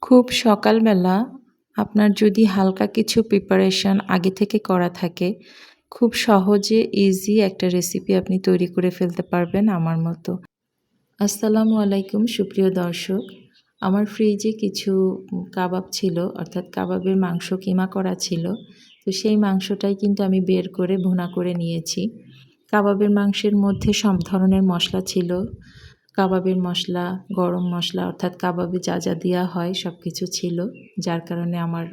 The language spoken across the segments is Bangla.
খুব সকালবেলা আপনার যদি হালকা কিছু প্রিপারেশন আগে থেকে করা থাকে, খুব সহজে ইজি একটা রেসিপি আপনি তৈরি করে ফেলতে পারবেন আমার মতো। আসসালামু আলাইকুম সুপ্রিয় দর্শক। আমার ফ্রিজে কিছু কাবাব ছিল, অর্থাৎ কাবাবের মাংস কিমা করা ছিল। তো সেই মাংসটাই কিন্তু আমি বের করে ভুনা করে নিয়েছি। কাবাবের মাংসের মধ্যে সব ধরনের মশলা ছিল। কাবাবের মশলা, গরম মশলা অর্থাৎ কাবাবে যা যা দেওয়া হয় সব কিছু ছিল, যার কারণে আমার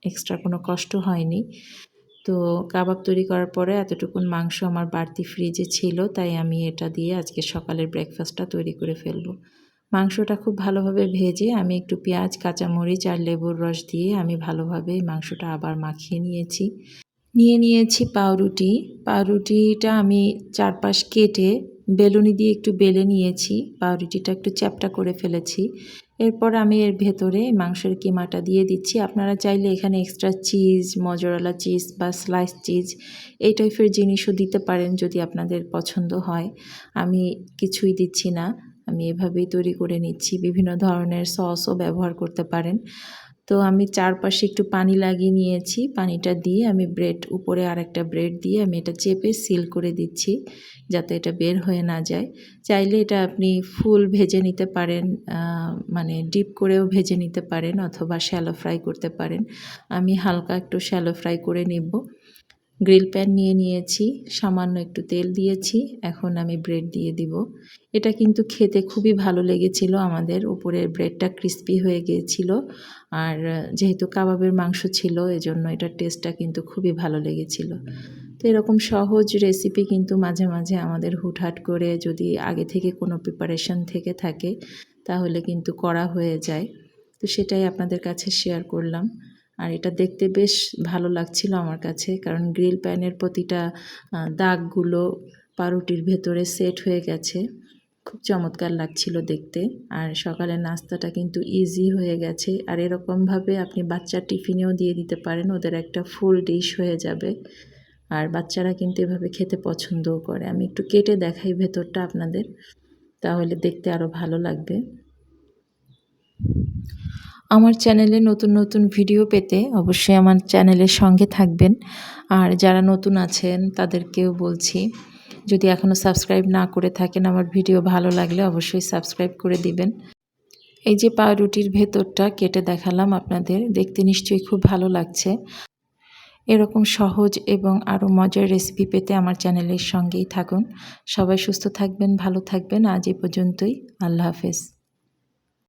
এক্সট্রা কোনো কষ্ট হয়নি। তো কাবাব তৈরি করার পরে এতটুকুন মাংস আমার বাড়তি ফ্রিজে ছিল, তাই আমি এটা দিয়ে আজকে সকালের ব্রেকফাস্টটা তৈরি করে ফেলবো। মাংসটা খুব ভালোভাবে ভেজে আমি একটু পেঁয়াজ, কাঁচামরিচ আর লেবুর রস দিয়ে আমি ভালোভাবে মাংসটা আবার মাখিয়ে নিয়েছি। নিয়েছি পাউরুটি। পাউরুটিটা আমি চারপাশ কেটে বেলুনি দিয়ে একটু বেলে নিয়েছি। পাউরুটিটা একটু চ্যাপ্টা করে ফেলেছি। এরপর আমি এর ভেতরে মাংসের কিমাটা দিয়ে দিচ্ছি। আপনারা চাইলে এখানে এক্সট্রা চিজ, মজরেলা চিজ বা স্লাইস চিজ এই টাইপের জিনিসও দিতে পারেন যদি আপনাদের পছন্দ হয়। আমি কিছুই দিচ্ছি না। আমি এভাবেই তৈরি করে নিচ্ছি। বিভিন্ন ধরনের সসও ব্যবহার করতে পারেন। তো আমি চারপাশে একটু পানি লাগিয়ে নিয়েছি। পানিটা দিয়ে আমি উপরে আরেকটা ব্রেড দিয়ে আমি এটা চেপে সিল করে দিচ্ছি, যাতে এটা বের হয়ে না যায়। চাইলে এটা আপনি ফুল ভেজে নিতে পারেন, মানে ডিপ করেও ভেজে নিতে পারেন অথবা শ্যালো ফ্রাই করতে পারেন। আমি হালকা একটু শ্যালো ফ্রাই করে নেব। গ্রিল প্যান নিয়েছি, সামান্য একটু তেল দিয়েছি। এখন আমি ব্রেড দিয়ে দিব। এটা কিন্তু খেতে খুবই ভালো লেগেছিল আমাদের। উপরের ব্রেডটা ক্রিস্পি হয়ে গিয়েছিল। আর যেহেতু কাবাবের মাংস ছিল, এজন্য এটার টেস্টটা কিন্তু খুবই ভালো লেগেছিল। তো এরকম সহজ রেসিপি কিন্তু মাঝে মাঝে আমাদের হুটহাট করে যদি আগে থেকে কোনো প্রিপারেশন থেকে থাকে, তাহলে কিন্তু করা হয়ে যায়। তো সেটাই আপনাদের কাছে শেয়ার করলাম। আর এটা দেখতে বেশ ভালো লাগছিল আমার কাছে, কারণ গ্রিল প্যানের প্রতিটা দাগগুলো পাউরুটির ভেতরে সেট হয়ে গেছে। খুব চমৎকার লাগছিল দেখতে। আর সকালের নাস্তাটা কিন্তু ইজি হয়ে গেছে। আর এরকমভাবে আপনি বাচ্চার টিফিনেও দিয়ে দিতে পারেন, ওদের একটা ফুল ডিশ হয়ে যাবে। আর বাচ্চারা কিন্তু এভাবে খেতে পছন্দও করে। আমি একটু কেটে দেখাই ভেতরটা আপনাদের, তাহলে দেখতে আরও ভালো লাগবে। আমার চ্যানেলে নতুন ভিডিও পেতে অবশ্যই আমার চ্যানেলের সঙ্গে থাকবেন। আর যারা নতুন আছেন তাদেরকেও বলছি, যদি এখনও সাবস্ক্রাইব না করে থাকেন, আমার ভিডিও ভালো লাগলে অবশ্যই সাবস্ক্রাইব করে দিবেন। এই যে পাউরুটির ভেতরটা কেটে দেখালাম আপনাদের, দেখতে নিশ্চয়ই খুব ভালো লাগছে। এরকম সহজ এবং আরও মজার রেসিপি পেতে আমার চ্যানেলের সঙ্গেই থাকুন। সবাই সুস্থ থাকবেন, ভালো থাকবেন। আজ এ পর্যন্তই। আল্লাহ হাফেজ।